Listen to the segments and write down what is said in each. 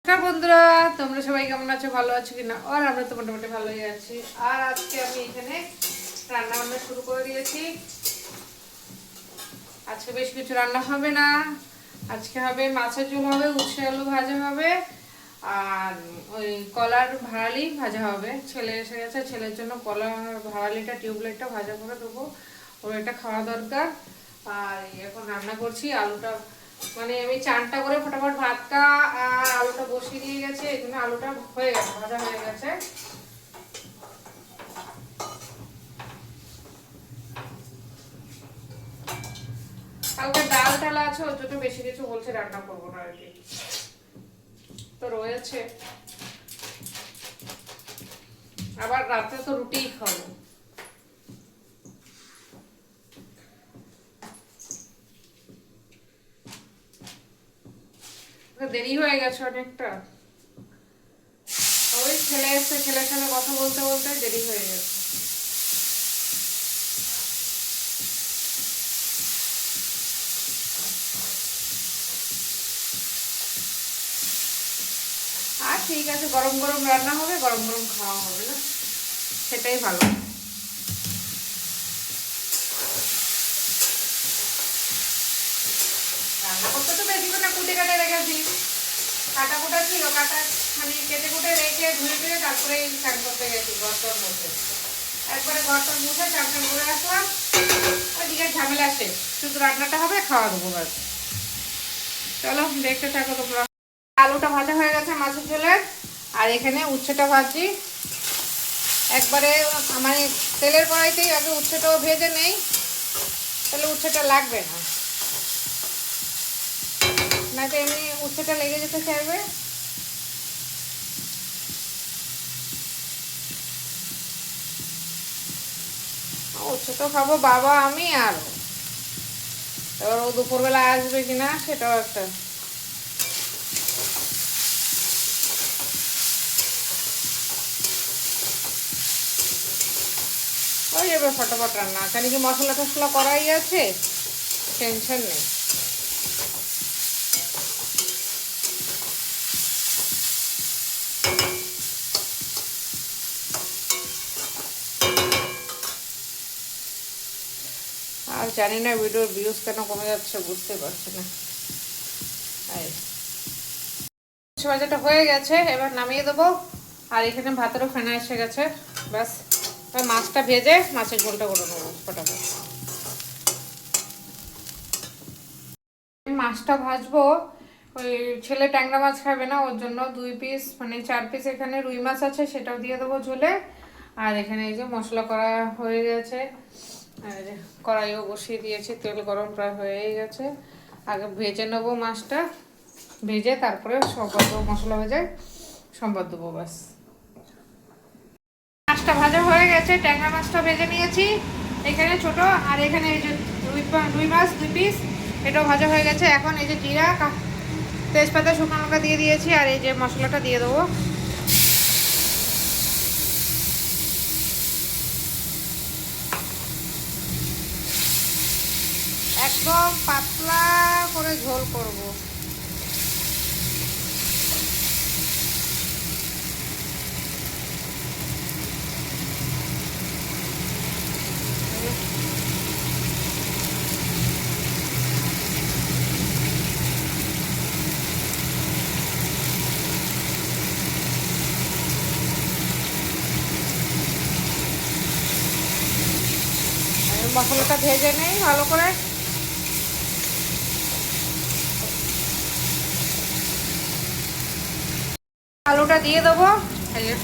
নমস্কার বন্ধুরা, তোমরা সবাই কেমন আছো? ভালো আছো কিনা? আর আমরা তো মোটামুটি ভালোই আছি। আর আজকে আমি এখানে রান্না বান্না শুরু করে দিয়েছি। আজকে বেশ কিছু রান্না হবে না। আজকে হবে মাছের ঝোল হবে, উচ্ছে আলু ভাজা হবে, আর ওই কলার ভাড়ালি ভাজা হবে। ছেলে এসে গেছে, ছেলের জন্য কলার ভাড়ালিটা টিউবলাইটটা ভাজা করে দেবো, ওর এটা খাওয়া দরকার। আর এখন রান্না করছি আলুটা, মানে আমি চানটা করে ফটাফট ভাতটা আর আলুটা বসিয়ে দিয়ে গেছে, এই জন্য আলুটা হয়ে গেছে, ভাজা হয়ে গেছে। কালকে ডাল টালা আছে, ওর জন্য বেশি কিছু বলছে রান্না করবো না আর কি, তো রয়েছে। আবার রাতে তো রুটিই খাবো। দেরি হয়ে গেছে অনেকটা, ওই ছেলে এসছে, ছেলের সাথে কথা বলতে বলতে দেরি হয়ে গেছে। আর ঠিক আছে, গরম গরম রান্না হবে, গরম গরম খাওয়া হবে, না সেটাই ভালো। রান্না করতে তো বেশিক্ষণ না, কুটে কাটে রেখেছি, কাটা কুটা ছিল, কাটা মানে কেটে কুটে রেখে ধুয়ে ধুয়ে তারপরে চান করতে গেছি ঘরটার মধ্যে। একবারে ঘরটার মুখে চান টান করে আসলাম, ওইদিকে ঝামেলা শেষ, শুধু রান্নাটা হবে, খাওয়া দেবো ব্যাস। চলো দেখতে থাকো তোমরা। আলুটা ভাজা হয়ে গেছে মাছের ঝোলের, আর এখানে উচ্ছেটা ভাজি একবারে, মানে তেলের কড়াইতেই আগে উচ্ছেটাও ভেজে নেই, তাহলে উচ্ছেটা লাগবে না, না তো এমনি উচ্ছেটা লেগে যেতে চাইবে। উচ্ছে তো খাবো বাবা আমি আর ও। এবার ও দুপুরবেলা আসবে কিনা সেটাও একটা। ওই যাবে ফটাফট রান্না, কেন কি মশলা টশলা করাই আছে, টেনশন নেই। আর জানি না ভিডিওর ভিউজ কেন কমে যাচ্ছে, বুঝতে পারছি না। ভাজাটা হয়ে গেছে, এবার নামিয়ে দেবো। আর এখানে ভাতেরও ফেনা এসে গেছে, ব্যাস এবার মাছটা ভেজে মাছের ঝোলটা করে নেবো ফটাফট। মাছটা ভাজবো, ওই ছেলে ট্যাংরা মাছ খাবে না, ওর জন্য 2 পিস মানে 4 পিস এখানে রুই মাছ আছে, সেটাও দিয়ে দেবো ঝোলে। আর এখানে এই যে মশলা করা হয়ে গেছে, আর কড়াইও বসিয়ে দিয়েছি, তেল গরম প্রায় হয়েই গেছে। আগে ভেজে নেবো মাছটা, ভেজে তারপরে সম্বাদ দেবো, মশলা ভেজে সম্বাদ দেবো ব্যাস। মাছটা ভাজা হয়ে গেছে, ট্যাংরা মাছটা ভেজে নিয়েছি এখানে ছোট, আর এখানে এই যে রুই মাছ 2 পিস, এটাও ভাজা হয়ে গেছে। এখন এই যে জিরা তেজপাতা শুকনো লঙ্কা দিয়ে দিয়েছি, আর এই যে মশলাটা দিয়ে দেবো। একদম পাতলা করে ঝোল করব। মশলাটা ভেজে নেই ভালো করে। আলুটা দিয়ে দেবো,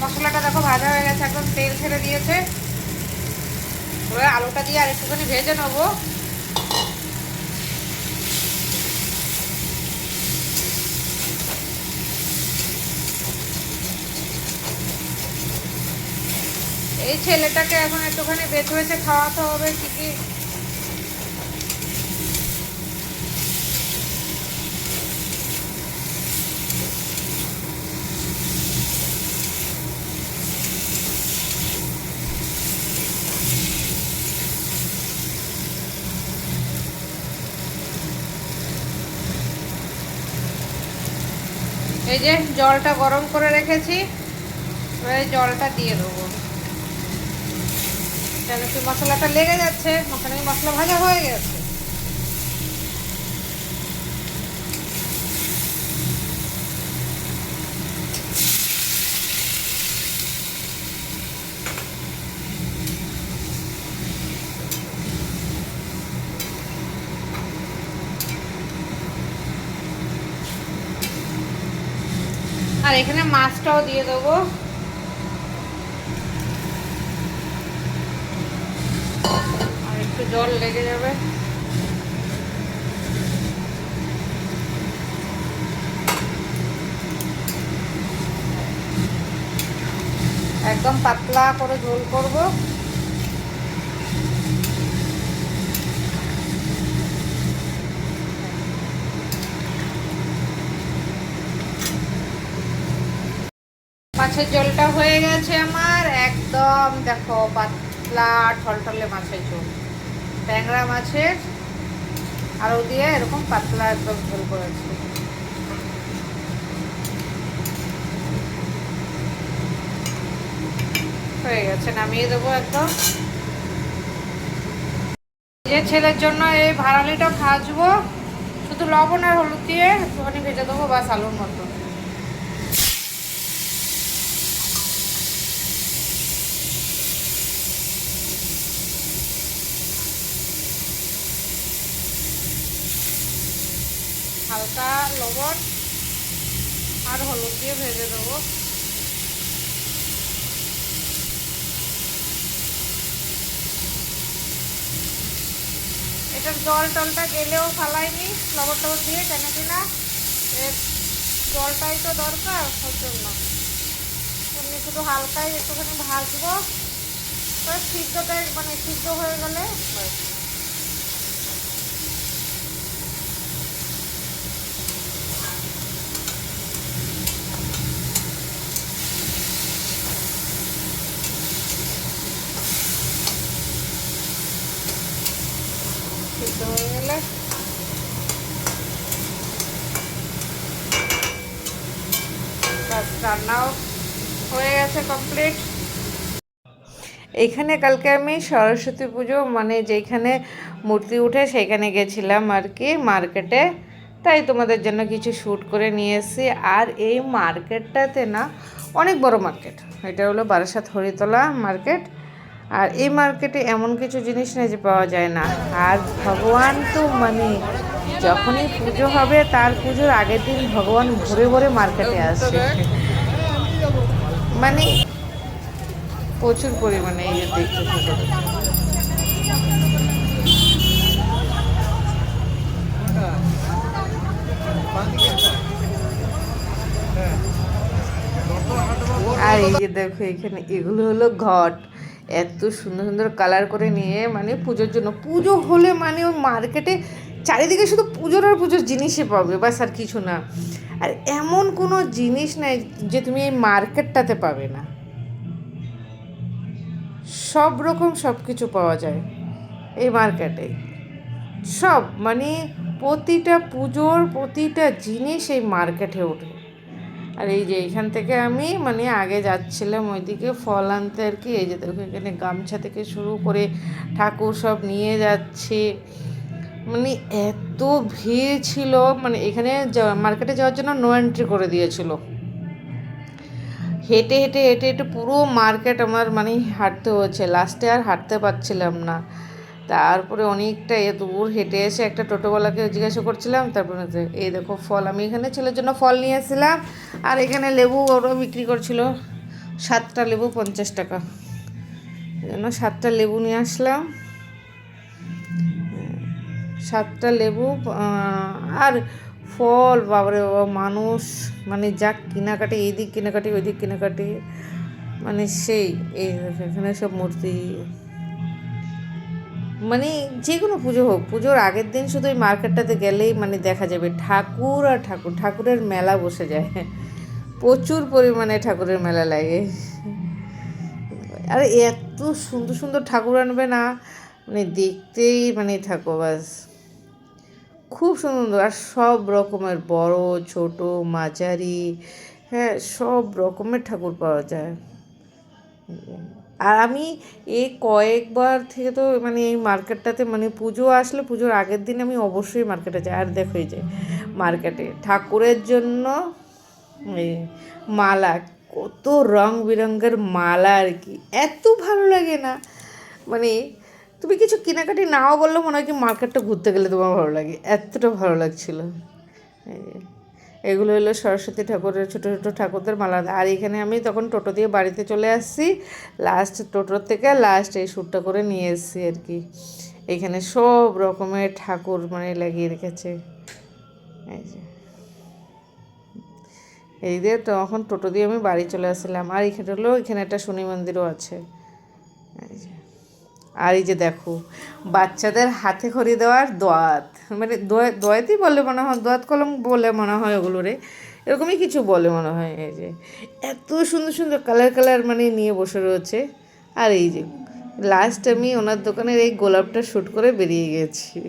মশলাটা দেখো ভাজা হয়ে গেছে, একদম তেল ছেড়ে দিয়েছে। এবার আলুটা দিয়ে আর একটুখানি ভেজে নেবো। এই ছেলেটাকে এখন একটুখানি বেছে বেছে খাওয়াতে হবে, কি কি এই যে জলটা গরম করে রেখেছি, এবারে জলটা দিয়ে দেবো। কেন কি মশলাটা লেগে যাচ্ছে, মশলা ভাজা হয়ে গেছে। আর এখানে মাছটাও দিয়ে দেবো। আর একটু জল লেগে যাবে। একদম পাতলা করে ঝোল করব। মাছের ঝোলটা হয়ে গেছে আমার, একদম দেখো পাতলা ঠলঠলে মাছের ঝোল, ট্যাংরা মাছের আরও দিয়ে এরকম পাতলা একদম ঝোল করেছি। হয়ে গেছে, নামিয়ে দেবো একদম। যে ছেলের জন্য এই ভাড়ালিটা ভাজবো, শুধু লবণ আর হলুদ দিয়ে একটুখানি ভেজে দেবো, বাস আলুর মতো। হালকা লবণ আর হলুদ দিয়ে ভেজে দেবো। এটার জল টলটা গেলেও ফালাইনি লবণ টবণ দিয়ে, কেন কিনা এর জলটাই তো দরকার, ওর জন্য এমনি শুধু হালকাই একটুখানি ভাজবো, সিদ্ধটা মানে সিদ্ধ হয়ে গেলে সিদ্ধ হয়ে গেলে রান্নাও হয়ে গেছে কমপ্লিট। এখানে কালকে আমি সরস্বতী পুজো মানে যেখানে মূর্তি উঠে সেখানে গেছিলাম আর কি মার্কেটে, তাই তোমাদের জন্য কিছু শ্যুট করে নিয়ে এসেছি। আর এই মার্কেটটাতে না অনেক বড় মার্কেট, এটা হলো বারাসাত হরিতলা মার্কেট। আর এই মার্কেটে এমন কিছু জিনিস নেই যে পাওয়া যায় না। আর ভগবান তো মানে যখনই পুজো হবে তার পুজোর আগের দিন ভগবান ভরে ভরে মার্কেটে আসে, মানে প্রচুর পরিমাণে। এই যে দেখতে থাকো, আর এই যে দেখো এখানে এগুলো হলো ঘট, এত সুন্দর সুন্দর কালার করে নিয়ে মানে পুজোর জন্য। পুজো হলে মানে ওই মার্কেটে চারিদিকে শুধু পুজোর আর পুজোর জিনিসই পাবে, বাস আর কিছু না। আর এমন কোনো জিনিস নাই যে তুমি এই মার্কেটটাতে পাবে না, সব রকম সব কিছু পাওয়া যায় এই মার্কেটে। সব মানে প্রতিটা পুজোর প্রতিটা জিনিস এই মার্কেটে ওঠে। আর এই যে এইখান থেকে আমি মানে আগে যাচ্ছিলাম ওইদিকে ফল আনতে আর কি। এই যে দেখো এখানে গামছা থেকে শুরু করে ঠাকুর সব নিয়ে যাচ্ছে, মানে এত ভিড় ছিল। মানে এখানে মার্কেটে যাওয়ার জন্য নো এন্ট্রি করে দিয়েছিল। হেঁটে হেঁটে হেঁটে হেঁটে পুরো মার্কেট আমার মানে হাঁটতে হচ্ছে, লাস্টে আর হাঁটতে পারছিলাম না। তারপরে অনেকটা দূর হেঁটে এসে একটা টোটোওয়ালাকে জিজ্ঞাসা করছিলাম, তারপরে এই দেখো ফল, আমি এখানে ছেলের জন্য ফল নিয়ে এসেছিলাম। আর এখানে লেবু ওরাও বিক্রি করছিল, 7টা লেবু 50 টাকা, এই জন্য 7টা লেবু নিয়ে আসলাম। 7টা লেবু আর ফল, বাবারে বাবা, মানুষ মানে যা কেনাকাটি, এইদিক কেনাকাটি ওইদিক কেনাকাটি, মানে সেই এই এখানে সব মূর্তি। মানে যে কোনো পুজো হোক, পুজোর আগের দিন শুধু এই মার্কেটটাতে গেলেই মানে দেখা যাবে ঠাকুর আর ঠাকুর, ঠাকুরের মেলা বসে যায়, প্রচুর পরিমাণে ঠাকুরের মেলা লাগে। আর এত সুন্দর সুন্দর ঠাকুর আনবে না, মানে দেখতেই মানে থাকো বাস। খুব সুন্দর, আর সব রকমের বড় ছোট মাঝারি, হ্যাঁ সব রকমের ঠাকুর পাওয়া যায়। আর আমি এই কয়েকবার থেকে তো মানে এই মার্কেটটাতে মানে পুজো আসলে পুজোর আগের দিন আমি অবশ্যই মার্কেটে যাই। আর দেখো এই যে মার্কেটে ঠাকুরের জন্য এই মালা, কত রং বেরঙের মালা আর কি, এত ভালো লাগে না মানে তুমি কিছু কেনাকাটি নাও বললেও মনে হয় কি মার্কেটটা ঘুরতে গেলে তোমার ভালো লাগে, এতটা ভালো লাগছিলো। এই যে, এগুলো হলো সরস্বতী ঠাকুরের ছোটো ছোটো ঠাকুরদের মালা। আর এখানে আমি তখন টোটো দিয়ে বাড়িতে চলে আসছি, লাস্ট টোটোর থেকে লাস্ট এই শ্যুটটা করে নিয়ে এসেছি আর কি। এখানে সব রকমের ঠাকুর মানে লাগিয়ে রেখেছে। এই যে এই দিয়ে তখন টোটো দিয়ে আমি বাড়ি চলে আসলাম। আর এখানে হলো এখানে একটা শনি মন্দিরও আছে। এই যে, আর এই যে দেখো বাচ্চাদের হাতে খড়ি দেওয়ার দোয়াত, মানে দোয়াতই বলে মনে হয়, দোয়াত কলম বলে মনে হয় ওগুলো রে, এরকমই কিছু বলে মনে হয়। এই যে এত সুন্দর সুন্দর কালার কালার মানে নিয়ে বসে রয়েছে। আর এই যে লাস্ট আমি ওনার দোকানের এই গোলাপটা শ্যুট করে বেরিয়ে গেছি।